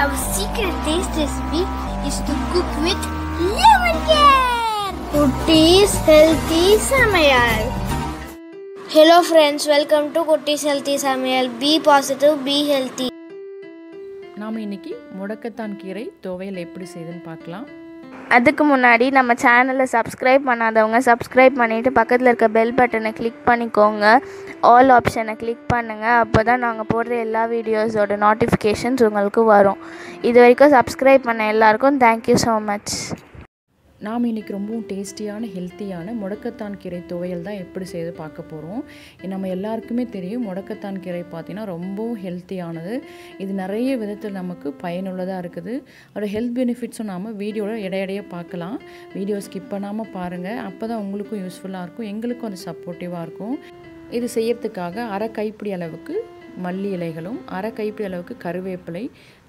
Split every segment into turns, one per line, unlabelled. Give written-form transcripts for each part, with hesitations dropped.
Our secret taste recipe is to cook with lemon care. Kutties Healthy Samayal. Hello friends, welcome to Kutties Healthy Samayal. Be positive, be healthy.
நாம் இன்னைக்கு முடக்கத்தான் கீரை துவையல் எப்படி செய்யுதுன்னு பார்க்கலாம்.
அதுக்கு முன்னாடி நம்ம சேனலை சப்ஸ்கிரைப் பண்ணாதவங்க சப்ஸ்கிரைப் பண்ணிவிட்டு பக்கத்தில் இருக்க பெல் பட்டனை கிளிக் பண்ணிக்கோங்க. ஆல் ஆப்ஷனை கிளிக் பண்ணுங்கள். அப்போ தான் நாங்கள் போடுற எல்லா வீடியோஸோட நோட்டிஃபிகேஷன்ஸ் உங்களுக்கு வரும். இது வரைக்கும் சப்ஸ்கிரைப் பண்ண எல்லாருக்கும் தேங்க்யூ ஸோ மச்.
நாம் இன்றைக்கி ரொம்பவும் டேஸ்டியான ஹெல்த்தியான முடக்கத்தான் கீரை துவையல் தான் எப்படி செய்து பார்க்க போகிறோம். நம்ம எல்லாருக்குமே தெரியும் முடக்கத்தான் கீரை பார்த்திங்கன்னா ரொம்பவும் ஹெல்த்தியானது. இது நிறைய விதத்தில் நமக்கு பயனுள்ளதாக இருக்குது. அதோட ஹெல்த் பெனிஃபிட்ஸும் நாம் வீடியோவில் இடையிடையே பார்க்கலாம். வீடியோ ஸ்கிப் பண்ணாமல் பாருங்கள். அப்போ தான் உங்களுக்கும் யூஸ்ஃபுல்லாக இருக்கும், எங்களுக்கும் அது சப்போர்ட்டிவாக இருக்கும். இது செய்யறதுக்காக அரை கைப்பிடி அளவுக்கு மல்லி இலைகளும் அரை கைப்பிடி அளவுக்கு கருவேப்பிலை,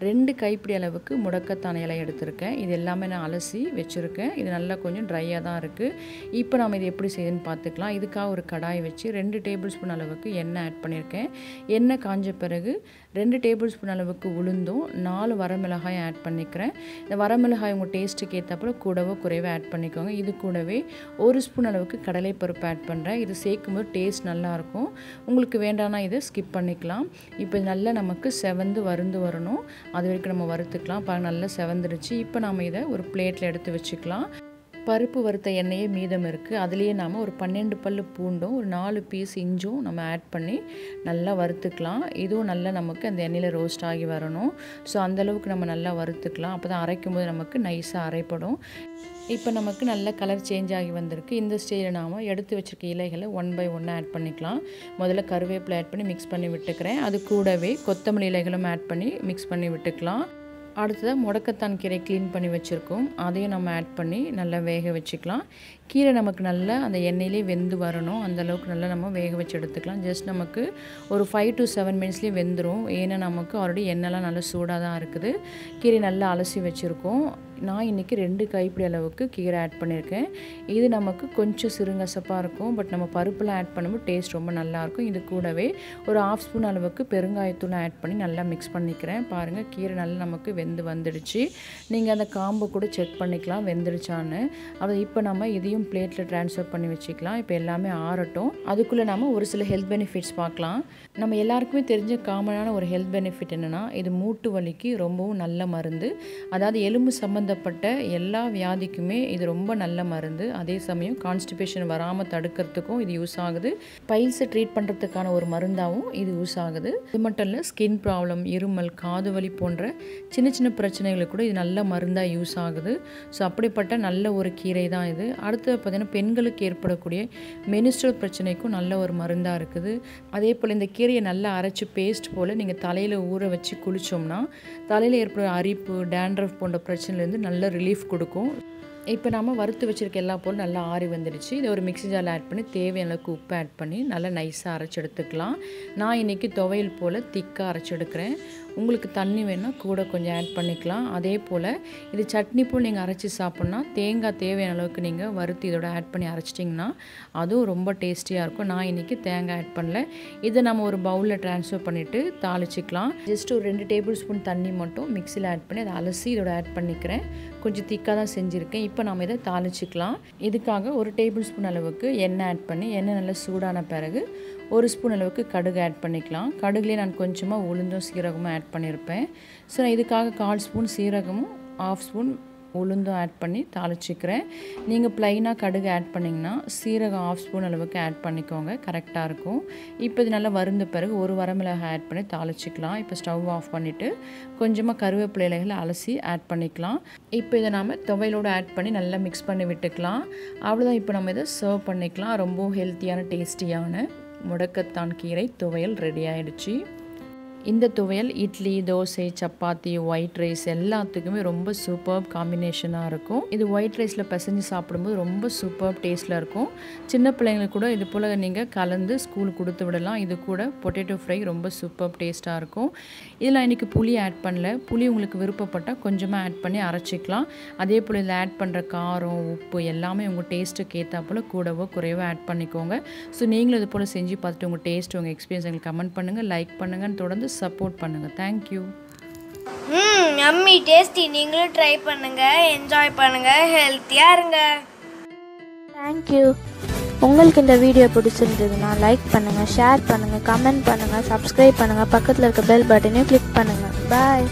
2 கைப்பிடி அளவுக்கு முடக்கத்தான் இலை எடுத்திருக்கேன். இது எல்லாமே நான் அலசி வச்சுருக்கேன். இது நல்லா கொஞ்சம் ட்ரையாக தான் இருக்குது. இப்போ நம்ம இது எப்படி செய்யுதுன்னு பார்த்துக்கலாம். இதுக்காக ஒரு கடாய் வச்சு 2 டேபிள் ஸ்பூன் அளவுக்கு எண்ணெய் ஆட் பண்ணியிருக்கேன். எண்ணெய் காஞ்ச பிறகு 2 டேபிள் ஸ்பூன் அளவுக்கு உளுந்தும் 4 வரமிளகாய் ஆட் பண்ணிக்கிறேன். இந்த வரமிளகாய் உங்கள் டேஸ்ட்டுக்கு ஏற்றப்போ கூடவோ குறைவாக ஆட் பண்ணிக்கோங்க. இது கூடவே 1 ஸ்பூன் அளவுக்கு கடலைப்பருப்பு ஆட் பண்ணுறேன். இது சேர்க்கும்போது டேஸ்ட் நல்லாயிருக்கும். உங்களுக்கு வேண்டாம்னா இதை ஸ்கிப் பண்ணிக்கலாம். இப்போ நல்லா நமக்கு செவந்து வருந்து வரணும். அது வரைக்கும் நம்ம வறுத்துக்கலாம். நல்லா செவந்துடுச்சு. இப்போ நாம் இதை ஒரு பிளேட்டில் எடுத்து வச்சுக்கலாம். பருப்பு வறுத்த எண்ணெயே மீதம் இருக்குது. அதுலேயே நாம் ஒரு 12 பல்லு பூண்டும் ஒரு 4 பீஸ் இஞ்சும் நம்ம ஆட் பண்ணி நல்லா வறுத்துக்கலாம். இதுவும் நல்லா நமக்கு அந்த எண்ணெயில் ரோஸ்ட் ஆகி வரணும். ஸோ அந்தளவுக்கு நம்ம நல்லா வறுத்துக்கலாம். அப்போ தான் அரைக்கும் போது நமக்கு நைஸாக அரைப்படும். இப்போ நமக்கு நல்ல கலர் சேஞ்ச் ஆகி வந்திருக்கு. இந்த ஸ்டேஜில் நாம் எடுத்து வச்சுருக்க இலைகளை 1 பை 1 ஆட் பண்ணிக்கலாம். முதல்ல கருவேப்பிலை ஆட் பண்ணி மிக்ஸ் பண்ணி விட்டுக்கிறேன். அது கூடவே கொத்தமல்லி இலைகளும் ஆட் பண்ணி மிக்ஸ் பண்ணி விட்டுக்கலாம். அடுத்ததாக முடக்கத்தான் கீரை க்ளீன் பண்ணி வச்சுருக்கோம். அதையும் நம்ம ஆட் பண்ணி நல்லா வேக வச்சுக்கலாம். கீரை நமக்கு நல்லா அந்த எண்ணெயிலே வெந்து வரணும். அந்தளவுக்கு நல்லா நம்ம வேக வச்சு எடுத்துக்கலாம். ஜஸ்ட் நமக்கு ஒரு 5 to 7 மினிட்ஸ்லேயே வெந்துடும். ஏன்னா நமக்கு ஆல்ரெடி எண்ணெய்லாம் நல்லா சூடாக தான் இருக்குது. கீரை நல்லா அலசி வச்சுருக்கோம். நான் இன்றைக்கி 2 கைப்பிடி அளவுக்கு கீரை ஆட் பண்ணியிருக்கேன். இது நமக்கு கொஞ்சம் சிறுங்கசப்பாக இருக்கும். பட் நம்ம பருப்புலாம் ஆட் பண்ணும்போது டேஸ்ட் ரொம்ப நல்லாயிருக்கும். இது கூடவே ஒரு 1/2 ஸ்பூன் அளவுக்கு பெருங்காயத்தூள் ஆட் பண்ணி நல்லா மிக்ஸ் பண்ணிக்கிறேன். பாருங்கள், கீரை நல்லா நமக்கு வெந்து வந்துடுச்சு. நீங்கள் அந்த காம்பை கூட செக் பண்ணிக்கலாம் வெந்துடுச்சான்னு. அது இப்போ நம்ம இதையும் பிளேட்டில் ட்ரான்ஸ்ஃபர் பண்ணி வச்சுக்கலாம். இப்போ எல்லாமே ஆறட்டும். அதுக்குள்ளே நம்ம ஒரு சில ஹெல்த் பெனிஃபிட்ஸ் பார்க்கலாம். நம்ம எல்லாருக்குமே தெரிஞ்ச காமனான ஒரு ஹெல்த் பெனிஃபிட் என்னென்னா, இது மூட்டு வலிக்கு ரொம்பவும் நல்ல மருந்து. அதாவது எலும்பு சம்பந்தப்பட்ட எல்லா வியாதிக்குமே இது ரொம்ப நல்ல மருந்து. அதே சமயம் கான்ஸ்டிபேஷன் வராமல் தடுக்கிறதுக்கும் இது யூஸ் ஆகுது. பைல்ஸை ட்ரீட் பண்ணுறதுக்கான ஒரு மருந்தாகவும் இது யூஸ் ஆகுது. இது மட்டும் இல்லை, ஸ்கின் ப்ராப்ளம், இருமல், காது வலி போன்ற சின்ன சின்ன பிரச்சனைகளுக்கு கூட இது நல்ல மருந்தாக யூஸ் ஆகுது. ஸோ அப்படிப்பட்ட நல்ல ஒரு கீரை தான் இது. அடுத்தது பார்த்திங்கன்னா, பெண்களுக்கு ஏற்படக்கூடிய மெனிஸ்ட்ரல் பிரச்சனைக்கும் நல்ல ஒரு மருந்தாக இருக்குது. அதே போல் இந்த கீரையை நல்லா அரைச்சி பேஸ்ட் போல் நீங்கள் தலையில் ஊற வச்சு குளித்தோம்னா தலையில் ஏற்படுற அரிப்பு, டேண்ட்ரஃப் போன்ற பிரச்சனையிலேருந்து நல்ல ரிலீஃப் கொடுக்கும். இப்போ நம்ம வறுத்து வச்சுருக்க எல்லா பொருளும் நல்லா ஆறி வந்துடுச்சு. இதை ஒரு மிக்ஸி ஜாரில் ஆட் பண்ணி தேவையான அளவுக்கு உப்பு ஆட் பண்ணி நல்லா நைஸாக அரைச்சி எடுத்துக்கலாம். நான் இன்றைக்கி துவையல் போல் திக்காக அரைச்சி எடுக்கிறேன். உங்களுக்கு தண்ணி வேணால் கூட கொஞ்சம் ஆட் பண்ணிக்கலாம். அதே போல் இது சட்னி போல் நீங்கள் அரைச்சி சாப்பிட்னா தேங்காய் தேவையான அளவுக்கு நீங்கள் வறுத்து இதோட ஆட் பண்ணி அரைச்சிட்டிங்கன்னா அதுவும் ரொம்ப டேஸ்டியாக இருக்கும். நான் இன்றைக்கி தேங்காய் ஆட் பண்ணல. இதை நம்ம ஒரு பவுலில் ட்ரான்ஸ்ஃபர் பண்ணிவிட்டு தாளிச்சிக்கலாம். ஜஸ்ட் ஒரு 2 டேபிள் ஸ்பூன் தண்ணி மட்டும் மிக்ஸியில் ஆட் பண்ணி அதை அலசி இதோட ஆட் பண்ணிக்கிறேன். கொஞ்சம் திக்காக தான் செஞ்சுருக்கேன். இப்போ நம்ம இதை தாளிச்சிக்கலாம். இதுக்காக ஒரு டேபிள் ஸ்பூன் அளவுக்கு எண்ணெய் ஆட் பண்ணி எண்ணெய் நல்லா சூடான பிறகு 1 ஸ்பூன் அளவுக்கு கடுகு ஆட் பண்ணிக்கலாம். கடுகுலேயே நான் கொஞ்சமாக உளுந்தும் சீரகமும் ஆட் பண்ணியிருப்பேன். ஸோ நான் இதுக்காக 1/4 ஸ்பூன் சீரகமும் 1/2 ஸ்பூன் உளுந்தும் ஆட் பண்ணி தாளிச்சிக்கிறேன். நீங்கள் ப்ளைனாக கடுகு ஆட் பண்ணிங்கன்னா சீரகம் 1/2 ஸ்பூன் அளவுக்கு ஆட் பண்ணிக்கோங்க, கரெக்டாக இருக்கும். இப்போ இது நல்லா வறுந்த பிறகு ஒரு வரமிளகாய் ஆட் பண்ணி தாளிச்சிக்கலாம். இப்போ ஸ்டவ் ஆஃப் பண்ணிவிட்டு கொஞ்சமாக கருவேப்பிலை இலைகளை அலசி ஆட் பண்ணிக்கலாம். இப்போ இதை நாம் துவையலோடு ஆட் பண்ணி நல்லா மிக்ஸ் பண்ணி விட்டுக்கலாம். அவ்வளோதான். இப்போ நம்ம இதை சர்வ் பண்ணிக்கலாம். ரொம்ப ஹெல்த்தியான டேஸ்டியான முடக்கத்தான் கீரை துவையல் ரெடி ஆகிடுச்சு. இந்த துவையல் இட்லி, தோசை, சப்பாத்தி, ஒயிட் ரைஸ் எல்லாத்துக்குமே ரொம்ப சூப்பர் காம்பினேஷனாக இருக்கும். இது ஒயிட் ரைஸில் பிசைஞ்சு சாப்பிடும்போது ரொம்ப சூப்பர் டேஸ்ட்டில் இருக்கும். சின்ன பிள்ளைங்களுக்கு கூட இது போல் நீங்கள் கலந்து ஸ்கூலுக்கு கொடுத்து விடலாம். இது கூட பொட்டேட்டோ ஃப்ரை ரொம்ப சூப்பர் டேஸ்ட்டாக இருக்கும். இதில் இன்றைக்கி புளி ஆட் பண்ணல. புளி உங்களுக்கு விருப்பப்பட்டால் கொஞ்சமாக ஆட் பண்ணி அரைச்சிக்கலாம். அதே போல் இதில் ஆட் பண்ணுற காரம், உப்பு எல்லாமே உங்கள் டேஸ்ட்டுக்கு ஏற்றாப்புல கூடவோ குறைவோ ஆட் பண்ணிக்கோங்க. ஸோ நீங்களும் இது போல் செஞ்சு பார்த்துட்டு உங்கள் டேஸ்ட், உங்கள் எக்ஸ்பீரியன்ஸ் எங்களுக்கு கமெண்ட் பண்ணுங்கள், லைக் பண்ணுங்கள், தொடர்ந்து சப்போர்ட் பண்ணுங்கள். தேங்க்யூ.
Yummy tasty. நீங்களும் ட்ரை பண்ணுங்க, என்ஜாய் பண்ணுங்க, ஹெல்த்தியாக இருங்க.
தேங்க்யூ. உங்களுக்கு இந்த வீடியோ பிடிச்சிருந்ததுன்னா லைக் பண்ணுங்கள், ஷேர் பண்ணுங்கள், கமெண்ட் பண்ணுங்கள், சப்ஸ்கிரைப் பண்ணுங்கள், பக்கத்தில் இருக்க பெல் பட்டனையும் கிளிக் பண்ணுங்கள். பாய்.